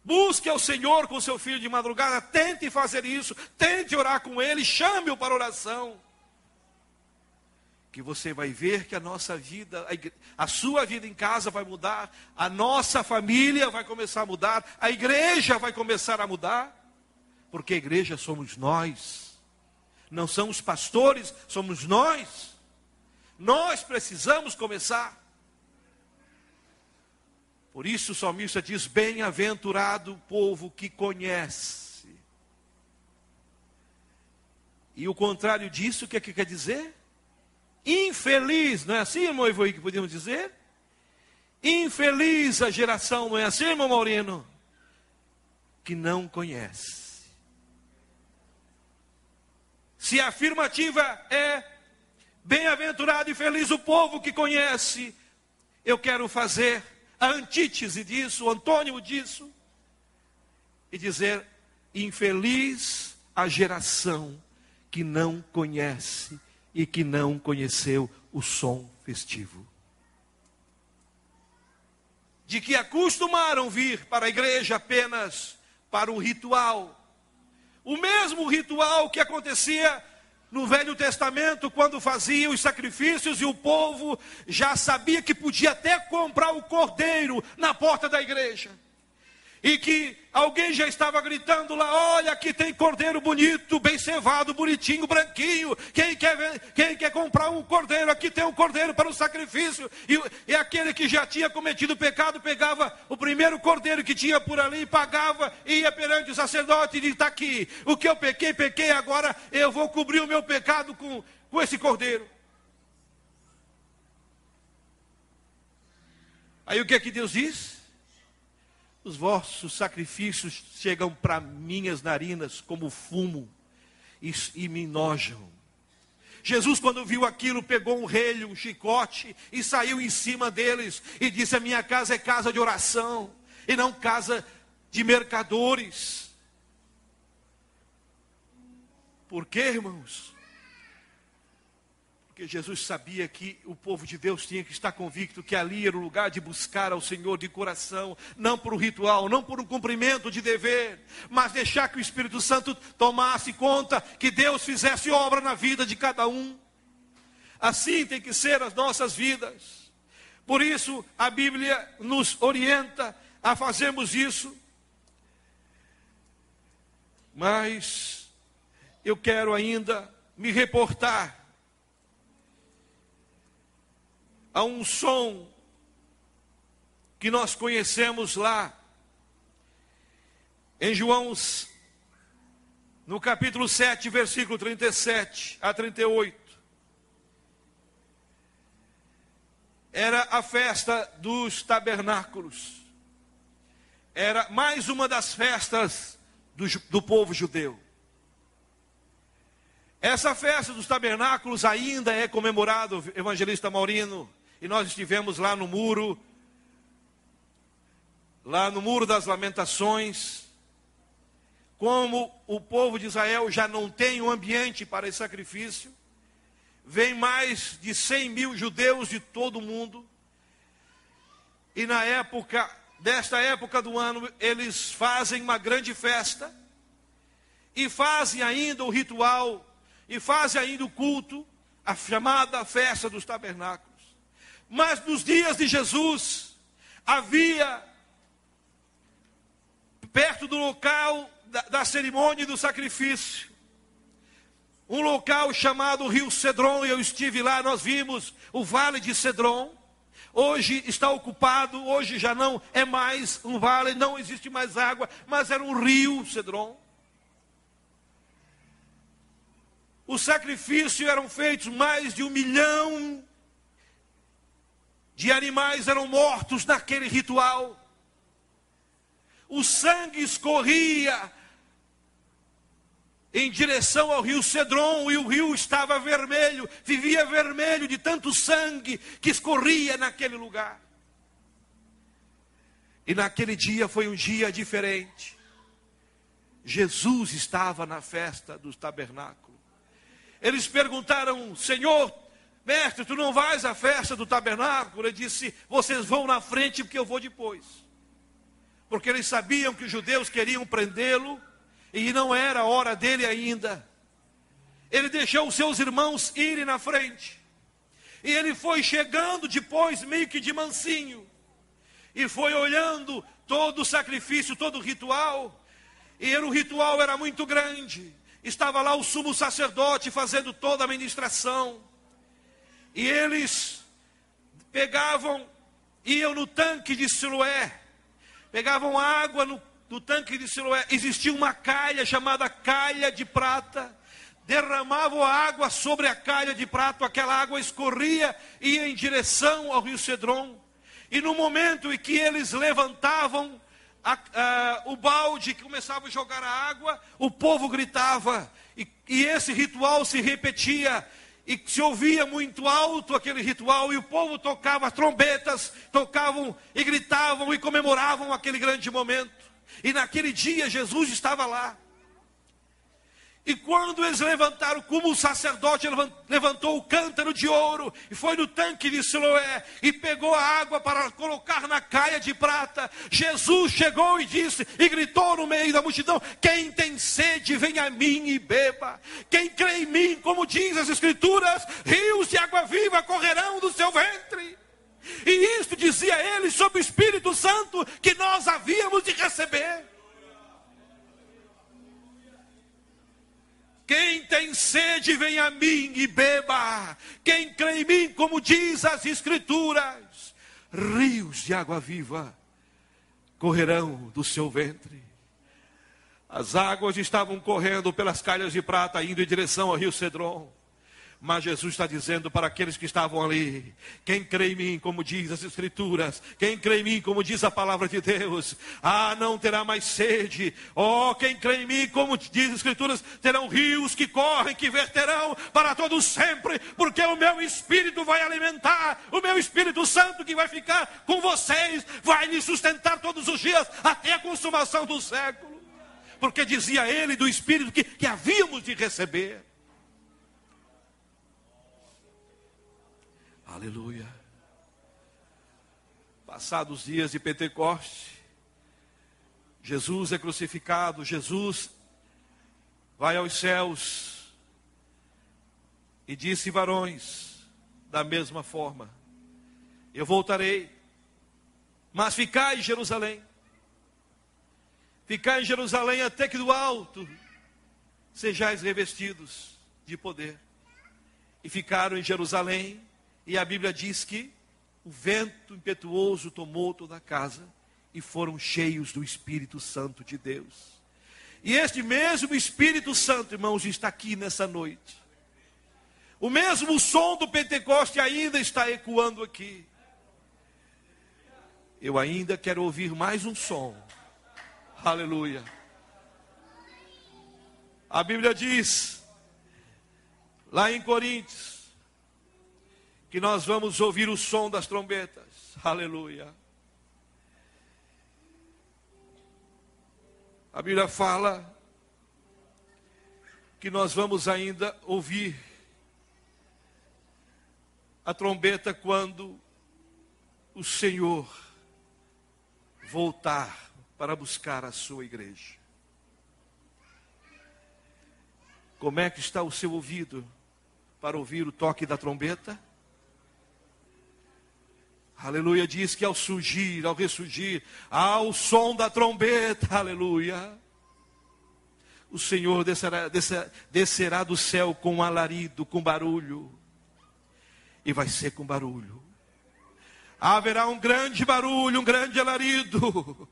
Busque ao Senhor com seu filho de madrugada, tente fazer isso, tente orar com ele, chame-o para oração. Que você vai ver que a nossa vida, a sua vida em casa vai mudar, a nossa família vai começar a mudar, a igreja vai começar a mudar, porque a igreja somos nós, não são os pastores, somos nós. Nós precisamos começar. Por isso o salmista diz: bem-aventurado o povo que conhece. E o contrário disso, o que é que quer dizer? Infeliz, não é assim, irmão Ivoí, que podemos dizer? Infeliz a geração, não é assim, irmão Maurino? Que não conhece. Se a afirmativa é bem-aventurado e feliz o povo que conhece, eu quero fazer a antítese disso, o antônimo disso, e dizer: infeliz a geração que não conhece e que não conheceu o som festivo. De que acostumaram vir para a igreja apenas para o ritual. O mesmo ritual que acontecia no Velho Testamento, quando faziam os sacrifícios e o povo já sabia que podia até comprar o cordeiro na porta da igreja. E que alguém já estava gritando lá: olha, aqui tem cordeiro bonito, bem cevado, bonitinho, branquinho. Quem quer comprar um cordeiro? Aqui tem um cordeiro para o sacrifício. E aquele que já tinha cometido pecado pegava o primeiro cordeiro que tinha por ali, pagava e ia perante o sacerdote e dizia: está aqui, o que eu pequei, agora eu vou cobrir o meu pecado com esse cordeiro. Aí o que é que Deus diz? Os vossos sacrifícios chegam para minhas narinas como fumo e me enojam. Jesus, quando viu aquilo, pegou um relho, um chicote e saiu em cima deles e disse: a minha casa é casa de oração e não casa de mercadores. Por quê, irmãos? Porque Jesus sabia que o povo de Deus tinha que estar convicto que ali era o lugar de buscar ao Senhor de coração, não por um ritual, não por um cumprimento de dever, mas deixar que o Espírito Santo tomasse conta, que Deus fizesse obra na vida de cada um. Assim tem que ser as nossas vidas. Por isso a Bíblia nos orienta a fazermos isso. Mas eu quero ainda me reportar a um som que nós conhecemos lá em João, no capítulo 7, versículo 37 a 38. Era a festa dos tabernáculos. era mais uma das festas do povo judeu. Essa festa dos tabernáculos ainda é comemorada, evangelista Maurino, e nós estivemos lá no muro das Lamentações. Como o povo de Israel já não tem um ambiente para esse sacrifício, vem mais de 100 mil judeus de todo o mundo, e desta época do ano, eles fazem uma grande festa, e fazem ainda o ritual, e fazem ainda o culto, a chamada festa dos tabernáculos. Mas nos dias de Jesus, havia, perto do local da cerimônia e do sacrifício, um local chamado Rio Cedron, e eu estive lá, nós vimos o Vale de Cedron. Hoje está ocupado, hoje já não é mais um vale, não existe mais água, mas era um rio Cedron. Os sacrifícios eram feitos, mais de 1 milhão de animais eram mortos naquele ritual. O sangue escorria em direção ao rio Cedron, e o rio estava vermelho, vivia vermelho de tanto sangue que escorria naquele lugar. E naquele dia foi um dia diferente. Jesus estava na festa dos tabernáculos. Eles perguntaram: Senhor, mestre, tu não vais à festa do tabernáculo? Ele disse: vocês vão na frente porque eu vou depois. Porque eles sabiam que os judeus queriam prendê-lo, e não era a hora dele ainda. Ele deixou os seus irmãos irem na frente. E ele foi chegando depois, meio que de mansinho. E foi olhando todo o sacrifício, todo o ritual. E o ritual era muito grande. Estava lá o sumo sacerdote fazendo toda a ministração. E eles iam no tanque de Siloé. Pegavam água no tanque de Siloé. Existia uma calha chamada calha de prata. Derramavam a água sobre a calha de prata. Aquela água escorria e ia em direção ao rio Cedron. E no momento em que eles levantavam o balde, que começava a jogar a água, o povo gritava. E esse ritual se repetia. E se ouvia muito alto aquele ritual, e o povo tocava as trombetas, tocavam e gritavam e comemoravam aquele grande momento. E naquele dia Jesus estava lá. E quando eles levantaram, como o sacerdote levantou o cântaro de ouro, e foi no tanque de Siloé, e pegou a água para colocar na calha de prata, Jesus chegou e disse, e gritou no meio da multidão: quem tem sede, vem a mim e beba. Quem crê em mim, como diz as Escrituras, rios de água viva correrão do seu ventre. E isto dizia ele sobre o Espírito Santo, que nós havíamos de receber. Quem tem sede, vem a mim e beba. Quem crê em mim, como diz as Escrituras, rios de água viva correrão do seu ventre. As águas estavam correndo pelas calhas de prata, indo em direção ao rio Cedron. Mas Jesus está dizendo para aqueles que estavam ali: quem crê em mim, como diz as Escrituras, quem crê em mim, como diz a palavra de Deus, não terá mais sede. Quem crê em mim, como diz as Escrituras, terão rios que correm, que verterão para todos sempre, porque o meu Espírito vai alimentar, o meu Espírito Santo que vai ficar com vocês, vai lhes sustentar todos os dias, até a consumação do século. Porque dizia ele do Espírito que havíamos de receber. Aleluia. Passados os dias de Pentecoste, Jesus é crucificado, Jesus vai aos céus e disse: varões, da mesma forma, eu voltarei, mas ficai em Jerusalém. Ficai em Jerusalém até que do alto sejais revestidos de poder. E ficaram em Jerusalém. E a Bíblia diz que o vento impetuoso tomou toda a casa e foram cheios do Espírito Santo de Deus. E este mesmo Espírito Santo, irmãos, está aqui nessa noite. O mesmo som do Pentecoste ainda está ecoando aqui. Eu ainda quero ouvir mais um som. Aleluia. A Bíblia diz, lá em Coríntios, que nós vamos ouvir o som das trombetas. Aleluia. A Bíblia fala que nós vamos ainda ouvir a trombeta quando o Senhor voltar para buscar a sua igreja. Como é que está o seu ouvido para ouvir o toque da trombeta? Aleluia, diz que ao surgir, ao ressurgir, ao som da trombeta, aleluia, o Senhor descerá do céu com alarido, com barulho, e vai ser com barulho. Haverá um grande barulho, um grande alarido.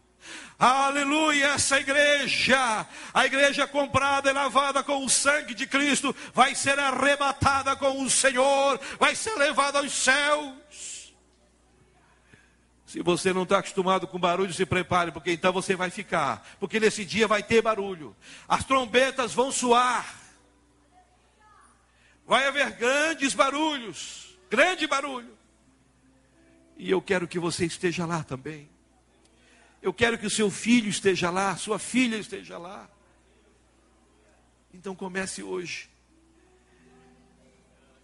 Aleluia, essa igreja, a igreja comprada e lavada com o sangue de Cristo, vai ser arrebatada com o Senhor, vai ser levada aos céus. Se você não está acostumado com barulho, se prepare, porque então você vai ficar. Porque nesse dia vai ter barulho. As trombetas vão soar. Vai haver grandes barulhos. Grande barulho. E eu quero que você esteja lá também. Eu quero que o seu filho esteja lá, sua filha esteja lá. Então comece hoje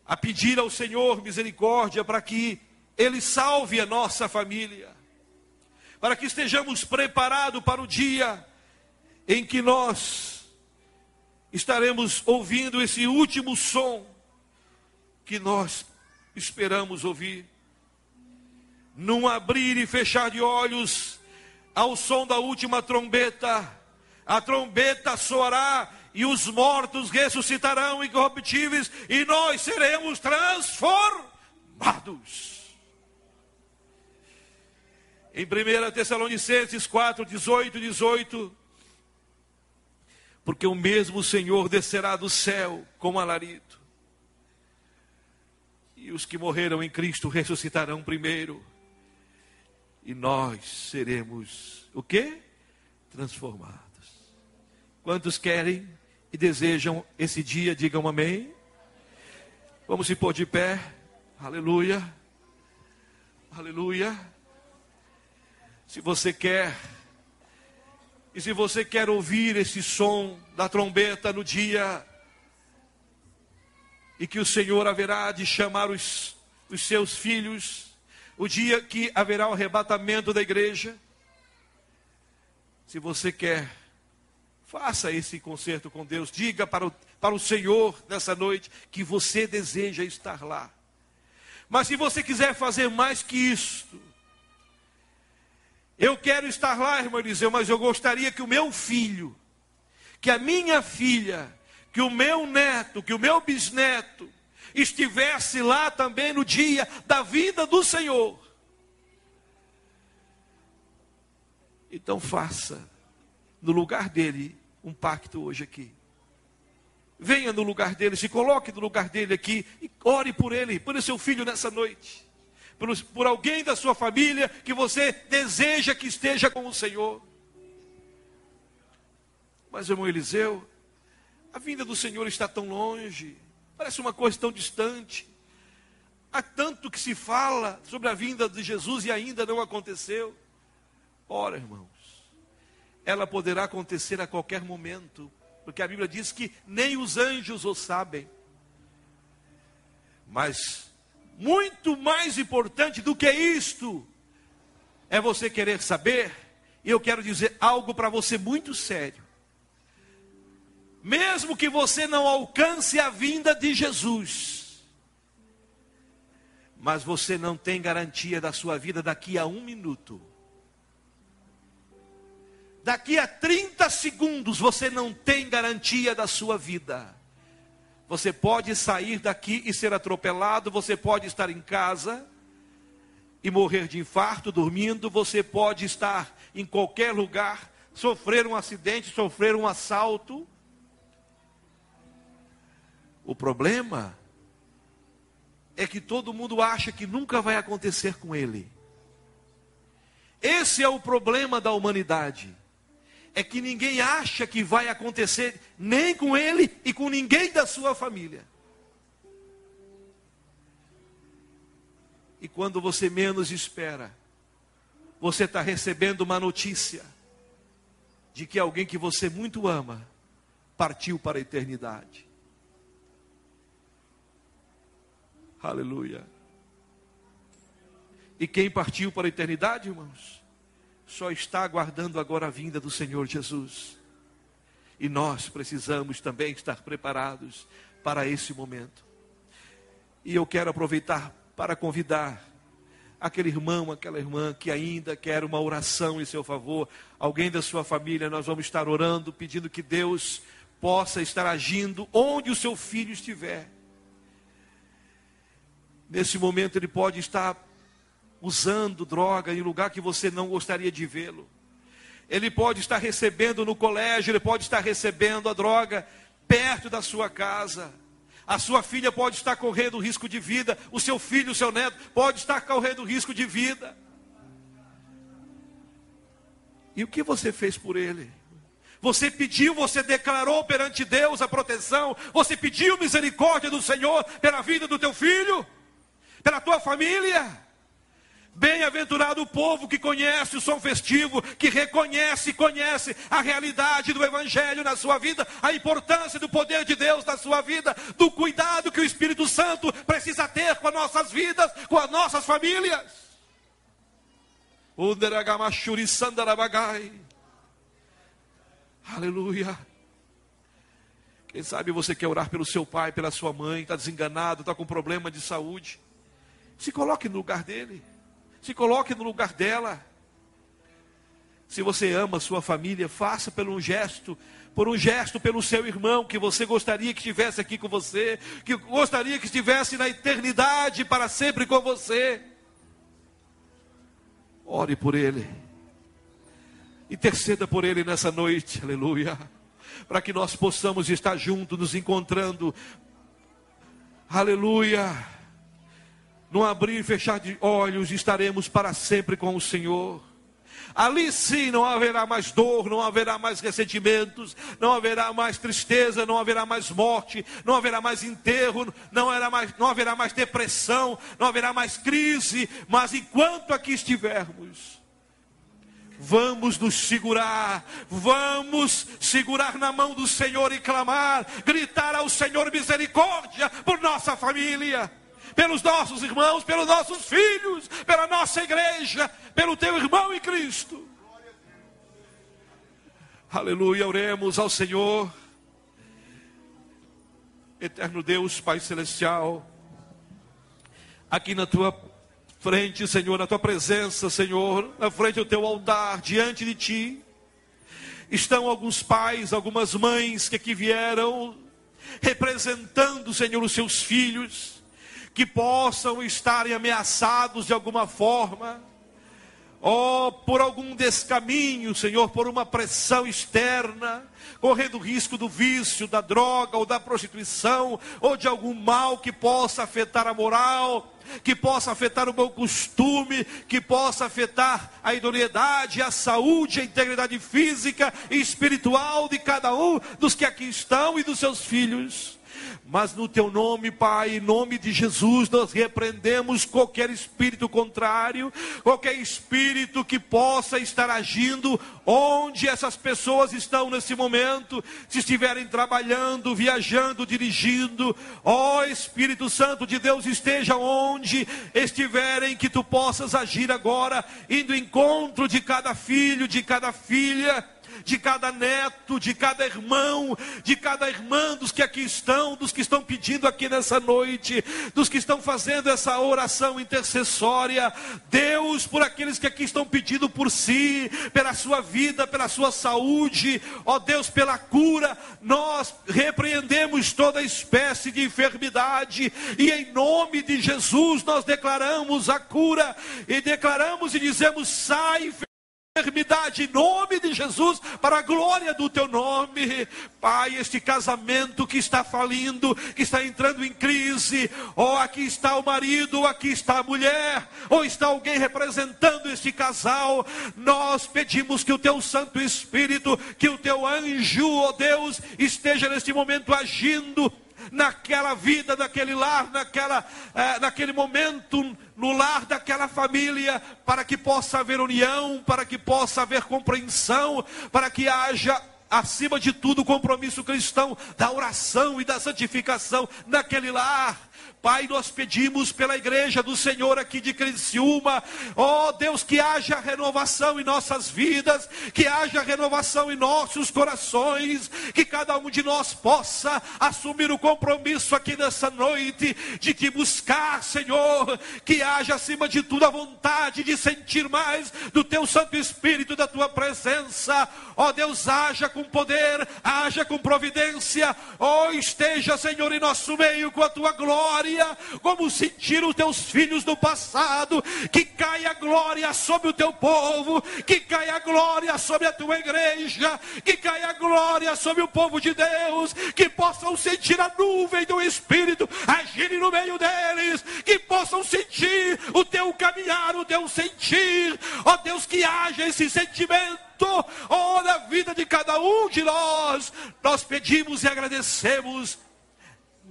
a pedir ao Senhor misericórdia para que Ele salve a nossa família, para que estejamos preparados para o dia em que nós estaremos ouvindo esse último som que nós esperamos ouvir. Num abrir e fechar de olhos, ao som da última trombeta, a trombeta soará e os mortos ressuscitarão incorruptíveis e nós seremos transformados. Em 1 Tessalonicenses 4, 18, porque o mesmo Senhor descerá do céu com alarido, e os que morreram em Cristo ressuscitarão primeiro, e nós seremos, o quê? Transformados. Quantos querem e desejam esse dia, digam amém. Vamos se pôr de pé, aleluia, aleluia. Se você quer, e se você quer ouvir esse som da trombeta no dia e que o Senhor haverá de chamar os seus filhos, o dia que haverá o arrebatamento da igreja, se você quer, faça esse concerto com Deus, diga para o Senhor nessa noite que você deseja estar lá. Mas se você quiser fazer mais que isto, eu quero estar lá, irmão Eliseu, mas eu gostaria que o meu filho, que a minha filha, que o meu neto, que o meu bisneto estivesse lá também no dia da vinda do Senhor. Então faça no lugar dele um pacto hoje aqui. Venha no lugar dele, se coloque no lugar dele aqui e ore por ele, por seu filho nessa noite. Por alguém da sua família que você deseja que esteja com o Senhor. Mas, irmão Eliseu, a vinda do Senhor está tão longe, parece uma coisa tão distante. Há tanto que se fala sobre a vinda de Jesus e ainda não aconteceu. Ora, irmãos, ela poderá acontecer a qualquer momento, porque a Bíblia diz que nem os anjos o sabem. Mas muito mais importante do que isto é você querer saber, e eu quero dizer algo para você muito sério. Mesmo que você não alcance a vinda de Jesus, mas você não tem garantia da sua vida daqui a 1 minuto. Daqui a 30 segundos você não tem garantia da sua vida. Você pode sair daqui e ser atropelado, você pode estar em casa e morrer de infarto, dormindo, você pode estar em qualquer lugar, sofrer um acidente, sofrer um assalto. O problema é que todo mundo acha que nunca vai acontecer com ele. Esse é o problema da humanidade. é que ninguém acha que vai acontecer nem com ele e com ninguém da sua família. E quando você menos espera, você está recebendo uma notícia de que alguém que você muito ama partiu para a eternidade. Aleluia. E quem partiu para a eternidade, irmãos, só está aguardando agora a vinda do Senhor Jesus. E nós precisamos também estar preparados para esse momento. E eu quero aproveitar para convidar aquele irmão, aquela irmã que ainda quer uma oração em seu favor, alguém da sua família. Nós vamos estar orando, pedindo que Deus possa estar agindo onde o seu filho estiver. Nesse momento ele pode estar usando droga em lugar que você não gostaria de vê-lo. Ele pode estar recebendo no colégio, ele pode estar recebendo a droga perto da sua casa. A sua filha pode estar correndo risco de vida, o seu filho, o seu neto pode estar correndo risco de vida. E o que você fez por ele? Você pediu, você declarou perante Deus a proteção, você pediu misericórdia do Senhor pela vida do teu filho, pela tua família. Bem-aventurado o povo que conhece o som festivo, que reconhece e conhece a realidade do Evangelho na sua vida, a importância do poder de Deus na sua vida, do cuidado que o Espírito Santo precisa ter com as nossas vidas, com as nossas famílias. Aleluia. Quem sabe você quer orar pelo seu pai, pela sua mãe, está desenganado, está com problema de saúde. Se coloque no lugar dele. Se coloque no lugar dela. Se você ama a sua família, faça por um gesto pelo seu irmão, que você gostaria que estivesse aqui com você, que gostaria que estivesse na eternidade para sempre com você. Ore por ele. Interceda por ele nessa noite, aleluia. Para que nós possamos estar juntos, nos encontrando. Aleluia. No abrir e fechar de olhos, estaremos para sempre com o Senhor. Ali sim não haverá mais dor, não haverá mais ressentimentos, não haverá mais tristeza, não haverá mais morte, não haverá mais enterro, não haverá mais depressão, não haverá mais crise. Mas enquanto aqui estivermos, vamos nos segurar, vamos segurar na mão do Senhor e clamar, gritar ao Senhor misericórdia por nossa família, pelos nossos irmãos, pelos nossos filhos, pela nossa igreja, pelo teu irmão em Cristo. Aleluia, oremos ao Senhor. Eterno Deus, Pai Celestial, aqui na tua frente, Senhor, na tua presença, Senhor, na frente do teu altar, diante de ti, estão alguns pais, algumas mães que aqui vieram, representando, Senhor, os seus filhos, que possam estarem ameaçados de alguma forma, por algum descaminho, Senhor, por uma pressão externa, correndo risco do vício, da droga, ou da prostituição, ou de algum mal que possa afetar a moral, que possa afetar o bom costume, que possa afetar a idoneidade, a saúde, a integridade física e espiritual de cada um dos que aqui estão e dos seus filhos. Mas no teu nome, Pai, em nome de Jesus, nós repreendemos qualquer espírito contrário, qualquer espírito que possa estar agindo onde essas pessoas estão nesse momento, se estiverem trabalhando, viajando, dirigindo. Ó Espírito Santo de Deus, esteja onde estiverem, que tu possas agir agora, indo ao encontro de cada filho, de cada filha, de cada neto, de cada irmão, de cada irmã dos que aqui estão, dos que estão pedindo aqui nessa noite, dos que estão fazendo essa oração intercessória. Deus, por aqueles que aqui estão pedindo por si, pela sua vida, pela sua saúde, ó Deus, pela cura, nós repreendemos toda espécie de enfermidade, e em nome de Jesus nós declaramos a cura, e declaramos e dizemos: sai, enfermidade, em nome de Jesus, para a glória do teu nome. Pai, este casamento que está falindo, que está entrando em crise, ou aqui está o marido, ou aqui está a mulher, ou está alguém representando este casal, nós pedimos que o teu Santo Espírito, que o teu anjo, ó Deus, esteja neste momento agindo naquela vida, naquele lar, naquele momento, no lar daquela família, para que possa haver união, para que possa haver compreensão, para que haja, acima de tudo, o compromisso cristão da oração e da santificação naquele lar. Pai, nós pedimos pela igreja do Senhor aqui de Criciúma, ó Deus, que haja renovação em nossas vidas, que haja renovação em nossos corações, que cada um de nós possa assumir o compromisso aqui nessa noite, de te buscar, Senhor, que haja acima de tudo a vontade de sentir mais do teu Santo Espírito, da tua presença, ó Deus, haja com poder, haja com providência, ó esteja, Senhor, em nosso meio com a tua glória, como sentiram os teus filhos do passado, que caia a glória sobre o teu povo, que caia a glória sobre a tua igreja, que caia a glória sobre o povo de Deus, que possam sentir a nuvem do Espírito agir no meio deles, que possam sentir o teu caminhar, o teu sentir, ó Deus, que haja esse sentimento, ó, na vida de cada um de nós. Nós pedimos e agradecemos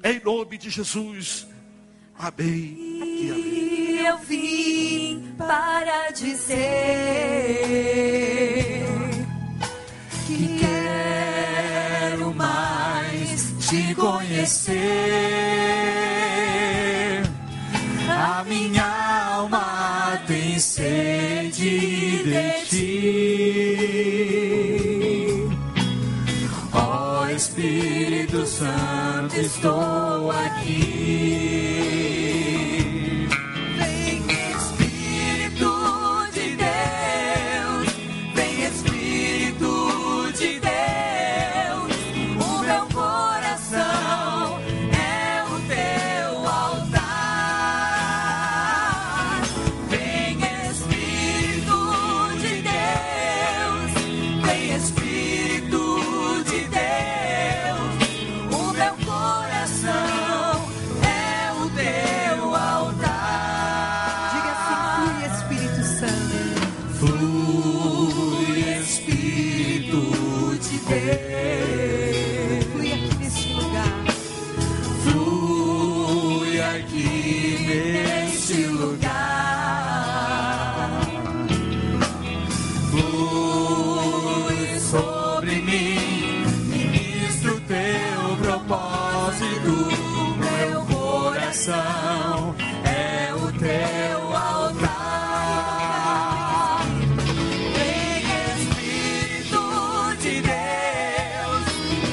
em nome de Jesus. Amém. E amém. Eu vim para dizer que quero mais te conhecer. A minha alma tem sede de ti. Ó Espírito Santo, estou aqui. É o teu altar. Vem Espírito de Deus,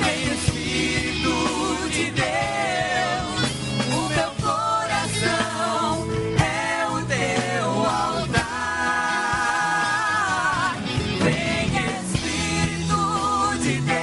vem Espírito de Deus. O meu coração é o teu altar. Vem Espírito de Deus.